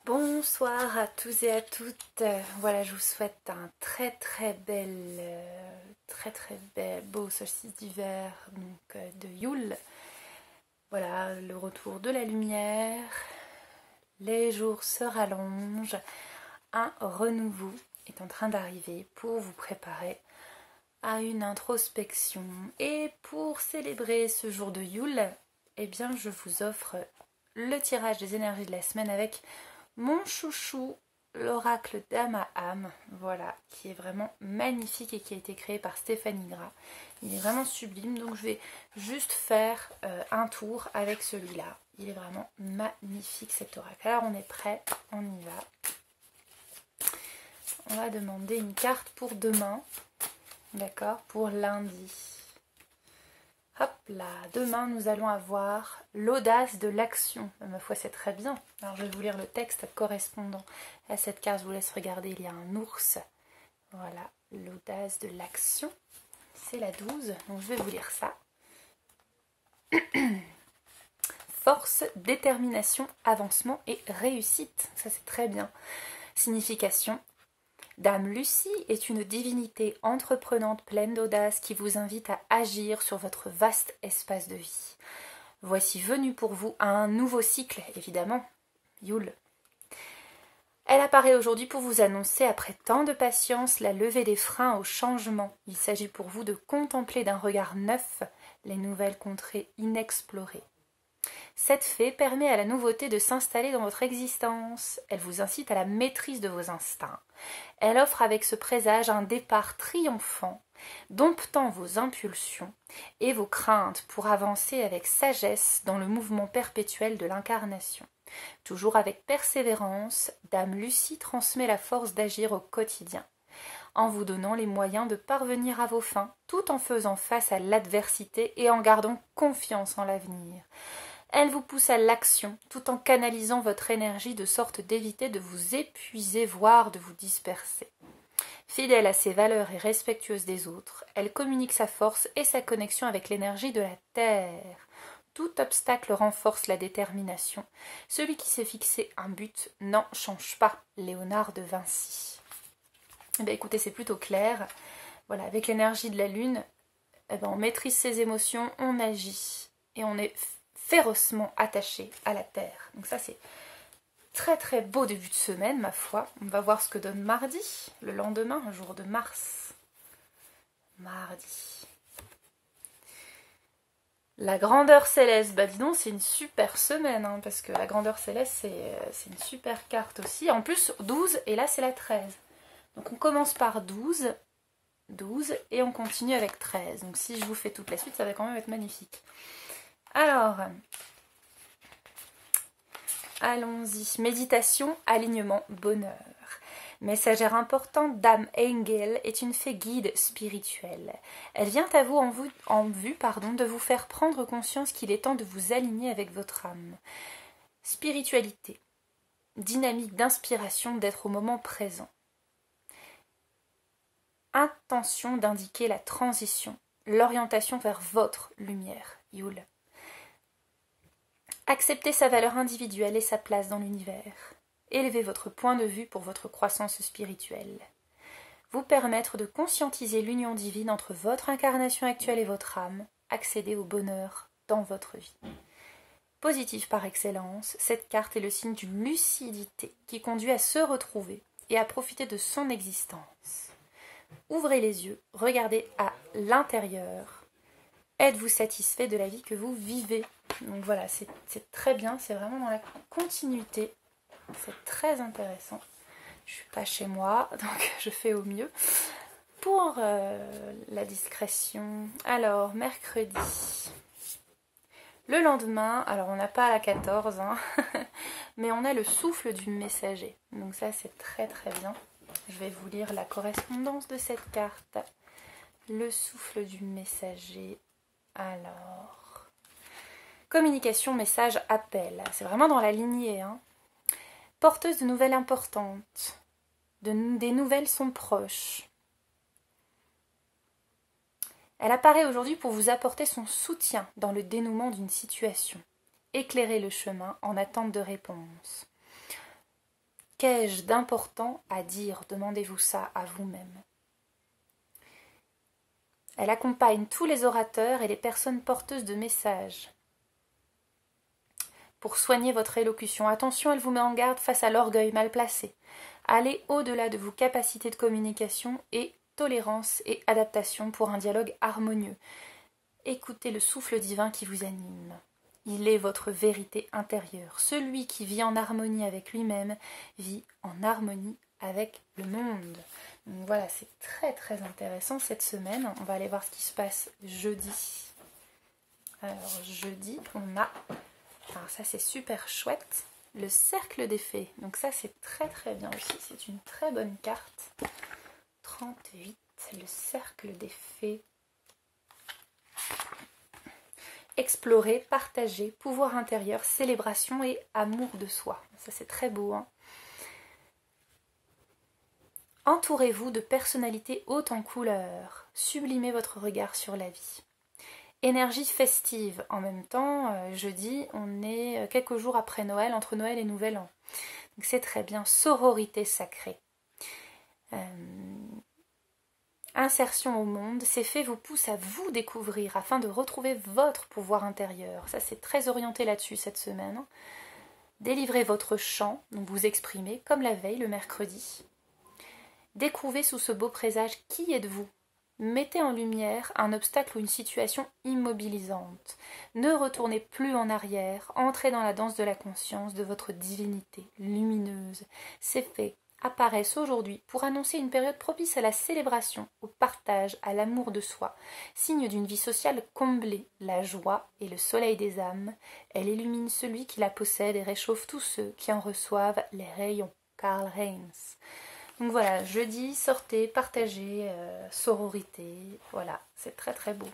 Bonsoir à tous et à toutes. Voilà, je vous souhaite un très beau solstice d'hiver, donc de Yule. Voilà, le retour de la lumière. Les jours se rallongent. Un renouveau est en train d'arriver pour vous préparer à une introspection. Et pour célébrer ce jour de Yule, eh bien, je vous offre le tirage des énergies de la semaine avec mon chouchou, l'oracle d'Amaham, voilà, qui est vraiment magnifique et qui a été créé par Stéphanie Gras. Il est vraiment sublime, donc je vais juste faire un tour avec celui-là. Il est vraiment magnifique cet oracle. Alors on est prêt, on y va. On va demander une carte pour demain, d'accord, pour lundi. Hop là, demain nous allons avoir l'audace de l'action. Ma foi, c'est très bien. Alors je vais vous lire le texte correspondant à cette carte. Je vous laisse regarder, il y a un ours. Voilà, l'audace de l'action. C'est la 12, donc je vais vous lire ça. Force, détermination, avancement et réussite. Ça c'est très bien. Signification. Dame Lucie est une divinité entreprenante pleine d'audace qui vous invite à agir sur votre vaste espace de vie. Voici venue pour vous un nouveau cycle, évidemment, Yule. Elle apparaît aujourd'hui pour vous annoncer, après tant de patience, la levée des freins au changement. Il s'agit pour vous de contempler d'un regard neuf les nouvelles contrées inexplorées. Cette fée permet à la nouveauté de s'installer dans votre existence. Elle vous incite à la maîtrise de vos instincts. Elle offre avec ce présage un départ triomphant, domptant vos impulsions et vos craintes pour avancer avec sagesse dans le mouvement perpétuel de l'incarnation. Toujours avec persévérance, Dame Lucie transmet la force d'agir au quotidien, en vous donnant les moyens de parvenir à vos fins, tout en faisant face à l'adversité et en gardant confiance en l'avenir. Elle vous pousse à l'action, tout en canalisant votre énergie de sorte d'éviter de vous épuiser, voire de vous disperser. Fidèle à ses valeurs et respectueuse des autres, elle communique sa force et sa connexion avec l'énergie de la Terre. Tout obstacle renforce la détermination. Celui qui s'est fixé un but n'en change pas. Léonard de Vinci. Eh bien, écoutez, c'est plutôt clair. Voilà, avec l'énergie de la Lune, eh bien, on maîtrise ses émotions, on agit et on est férocement attaché à la Terre. Donc ça, c'est très beau début de semaine, ma foi. On va voir ce que donne mardi, le lendemain, un jour de Mars. Mardi. La grandeur céleste, bah dis donc, c'est une super semaine, hein, parce que la grandeur céleste, c'est une super carte aussi. En plus, 12, et là, c'est la 13. Donc on commence par 12, et on continue avec 13. Donc si je vous fais toute la suite, ça va quand même être magnifique. Alors, allons-y. Méditation, alignement, bonheur. Messagère importante, Dame Engel est une fée guide spirituelle. Elle vient à vous en vue de vous faire prendre conscience qu'il est temps de vous aligner avec votre âme. Spiritualité, dynamique d'inspiration d'être au moment présent. Intention d'indiquer la transition, l'orientation vers votre lumière, Yule. Acceptez sa valeur individuelle et sa place dans l'univers. Élevez votre point de vue pour votre croissance spirituelle. Vous permettre de conscientiser l'union divine entre votre incarnation actuelle et votre âme. Accéder au bonheur dans votre vie. Positive par excellence, cette carte est le signe d'une lucidité qui conduit à se retrouver et à profiter de son existence. Ouvrez les yeux, regardez à l'intérieur. Êtes-vous satisfait de la vie que vous vivez? Donc voilà, c'est très bien, c'est vraiment dans la continuité. C'est très intéressant. Je suis pas chez moi, donc je fais au mieux. Pour la discrétion, alors mercredi. Le lendemain, alors on n'a pas la 14, hein, mais on a le souffle du messager. Donc ça c'est très bien. Je vais vous lire la correspondance de cette carte. Le souffle du messager. Alors, communication, message, appel. C'est vraiment dans la lignée. Hein. Porteuse de nouvelles importantes. Des nouvelles sont proches. Elle apparaît aujourd'hui pour vous apporter son soutien dans le dénouement d'une situation. Éclairer le chemin en attente de réponse. Qu'ai-je d'important à dire? Demandez-vous ça à vous-même. Elle accompagne tous les orateurs et les personnes porteuses de messages. Pour soigner votre élocution, attention, elle vous met en garde face à l'orgueil mal placé. Allez au-delà de vos capacités de communication et tolérance et adaptation pour un dialogue harmonieux. Écoutez le souffle divin qui vous anime. Il est votre vérité intérieure. Celui qui vit en harmonie avec lui-même vit en harmonie avec le monde. Donc voilà, c'est très très intéressant cette semaine. On va aller voir ce qui se passe jeudi. Alors jeudi, on a... Alors ça c'est super chouette. Le cercle des fées. Donc ça c'est très très bien aussi. C'est une très bonne carte. 38, le cercle des fées. Explorer, partager, pouvoir intérieur, célébration et amour de soi. Ça c'est très beau, hein. Entourez-vous de personnalités hautes en couleurs. Sublimez votre regard sur la vie. Énergie festive. En même temps, jeudi, on est quelques jours après Noël, entre Noël et Nouvel An. Donc c'est très bien. Sororité sacrée. Insertion au monde. Ces faits vous poussent à vous découvrir afin de retrouver votre pouvoir intérieur. Ça, c'est très orienté là-dessus cette semaine. Délivrez votre chant, donc vous exprimez, comme la veille, le mercredi. Découvrez sous ce beau présage qui êtes-vous. Mettez en lumière un obstacle ou une situation immobilisante. Ne retournez plus en arrière, entrez dans la danse de la conscience de votre divinité lumineuse. Ces faits apparaissent aujourd'hui pour annoncer une période propice à la célébration, au partage, à l'amour de soi, signe d'une vie sociale comblée, la joie et le soleil des âmes. Elle illumine celui qui la possède et réchauffe tous ceux qui en reçoivent les rayons. Karl Heinz. Donc voilà, jeudi, sortez, partagez, sororité, voilà, c'est très très beau.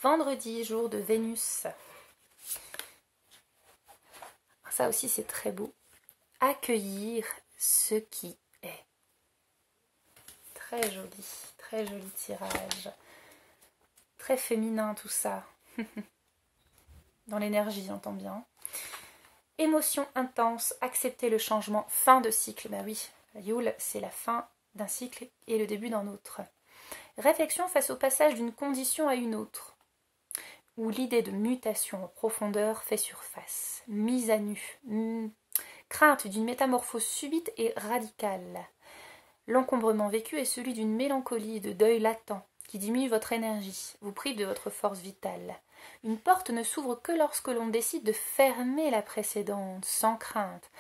Vendredi, jour de Vénus. Ça aussi c'est très beau. Accueillir ce qui est. Très joli tirage. Très féminin tout ça. Dans l'énergie, j'entends bien. Émotion intense, accepter le changement, fin de cycle, bah oui. Yule, c'est la fin d'un cycle et le début d'un autre. Réflexion face au passage d'une condition à une autre, où l'idée de mutation en profondeur fait surface. Mise à nu, crainte d'une métamorphose subite et radicale. L'encombrement vécu est celui d'une mélancolie et de deuil latent qui diminue votre énergie, vous prive de votre force vitale. Une porte ne s'ouvre que lorsque l'on décide de fermer la précédente, sans crainte,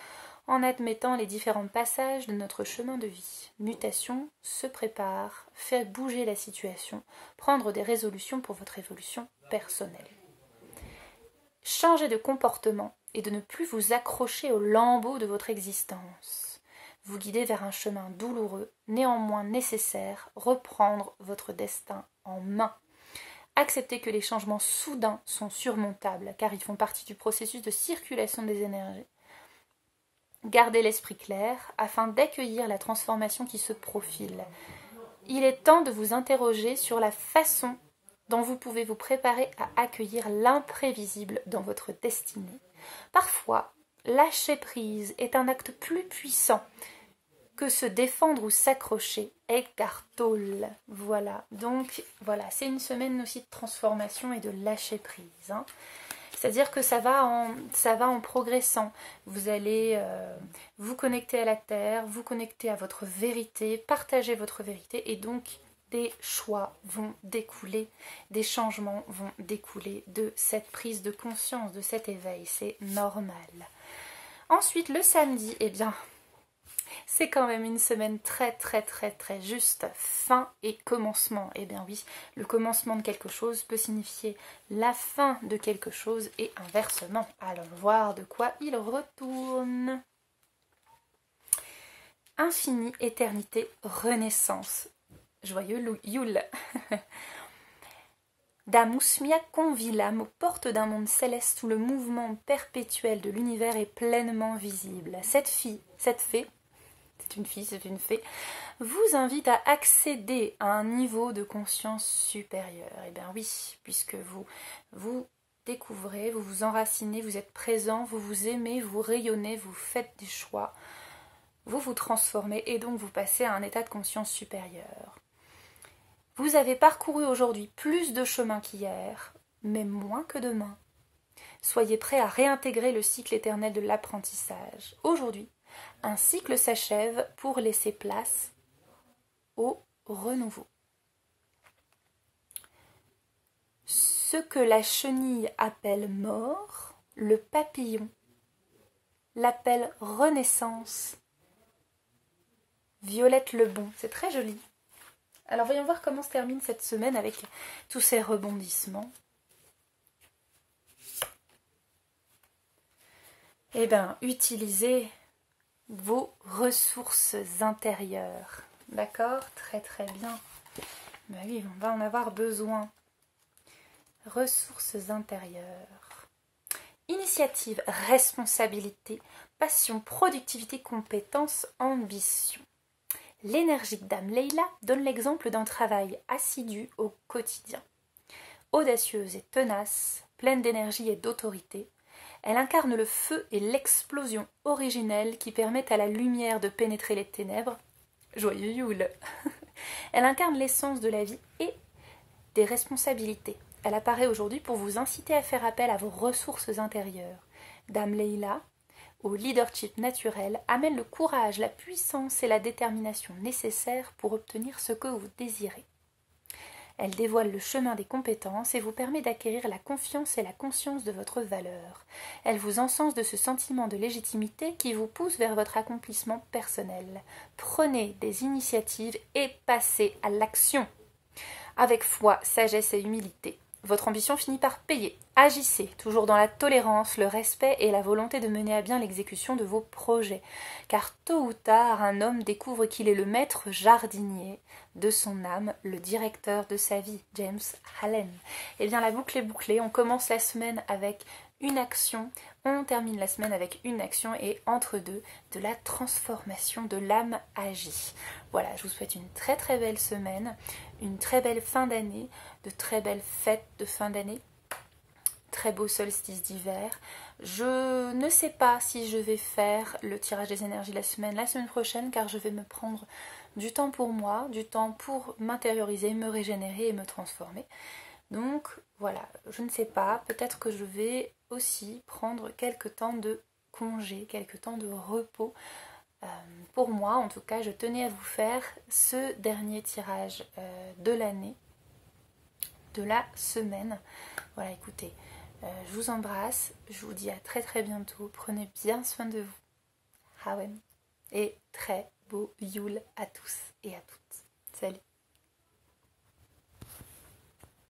en admettant les différents passages de notre chemin de vie. Mutation se prépare, fait bouger la situation, prendre des résolutions pour votre évolution personnelle. Changez de comportement et de ne plus vous accrocher aux lambeaux de votre existence. Vous guider vers un chemin douloureux, néanmoins nécessaire, reprendre votre destin en main. Acceptez que les changements soudains sont surmontables, car ils font partie du processus de circulation des énergies. Gardez l'esprit clair afin d'accueillir la transformation qui se profile. Il est temps de vous interroger sur la façon dont vous pouvez vous préparer à accueillir l'imprévisible dans votre destinée. Parfois, lâcher prise est un acte plus puissant que se défendre ou s'accrocher. Eckhart Tolle. Voilà, donc voilà, c'est une semaine aussi de transformation et de lâcher prise, hein. C'est-à-dire que ça va en progressant. Vous allez vous connecter à la terre, vous connecter à votre vérité, partager votre vérité, et donc des choix vont découler, des changements vont découler de cette prise de conscience, de cet éveil. C'est normal. Ensuite, le samedi, eh bien, c'est quand même une semaine très très très très juste, fin et commencement. Eh bien oui, le commencement de quelque chose peut signifier la fin de quelque chose et inversement. Allons voir de quoi il retourne. Infini, éternité, renaissance. Joyeux Yule. Damusmia convilam aux portes d'un monde céleste où le mouvement perpétuel de l'univers est pleinement visible. Cette fée, c'est une fée, vous invite à accéder à un niveau de conscience supérieur. Eh bien oui, puisque vous découvrez, vous vous enracinez, vous êtes présent, vous vous aimez, vous rayonnez, vous faites des choix, vous vous transformez et donc vous passez à un état de conscience supérieur. Vous avez parcouru aujourd'hui plus de chemin qu'hier, mais moins que demain. Soyez prêts à réintégrer le cycle éternel de l'apprentissage. Aujourd'hui, un cycle s'achève pour laisser place au renouveau. Ce que la chenille appelle mort, le papillon l'appelle renaissance. Violette Lebon, c'est très joli. Alors voyons voir comment se termine cette semaine avec tous ces rebondissements. Eh bien, utilisez vos ressources intérieures. D'accord? Très très bien. Ben oui, on va en avoir besoin. Ressources intérieures. Initiative, responsabilité, passion, productivité, compétence, ambition. L'énergique dame Leila donne l'exemple d'un travail assidu au quotidien. Audacieuse et tenace, pleine d'énergie et d'autorité, elle incarne le feu et l'explosion originelle qui permettent à la lumière de pénétrer les ténèbres. Joyeux Yule. Elle incarne l'essence de la vie et des responsabilités. Elle apparaît aujourd'hui pour vous inciter à faire appel à vos ressources intérieures. Dame Leila, au leadership naturel, amène le courage, la puissance et la détermination nécessaires pour obtenir ce que vous désirez. Elle dévoile le chemin des compétences et vous permet d'acquérir la confiance et la conscience de votre valeur. Elle vous encense de ce sentiment de légitimité qui vous pousse vers votre accomplissement personnel. Prenez des initiatives et passez à l'action. Avec foi, sagesse et humilité. Votre ambition finit par payer. Agissez, toujours dans la tolérance, le respect et la volonté de mener à bien l'exécution de vos projets. Car tôt ou tard, un homme découvre qu'il est le maître jardinier de son âme, le directeur de sa vie, James Allen. Eh bien, la boucle est bouclée. On commence la semaine avec une action, on termine la semaine avec une action et entre deux, de la transformation de l'âme agie. Voilà, je vous souhaite une très très belle semaine, une très belle fin d'année, de très belles fêtes de fin d'année, très beau solstice d'hiver. Je ne sais pas si je vais faire le tirage des énergies la semaine prochaine, car je vais me prendre du temps pour moi, du temps pour m'intérioriser, me régénérer et me transformer. Donc voilà, je ne sais pas, peut-être que je vais aussi prendre quelques temps de congé, quelques temps de repos. Pour moi, en tout cas, je tenais à vous faire ce dernier tirage de l'année, de la semaine. Voilà, écoutez, je vous embrasse, je vous dis à très très bientôt, prenez bien soin de vous. Hawen. Et très beau Yule à tous et à toutes. Salut.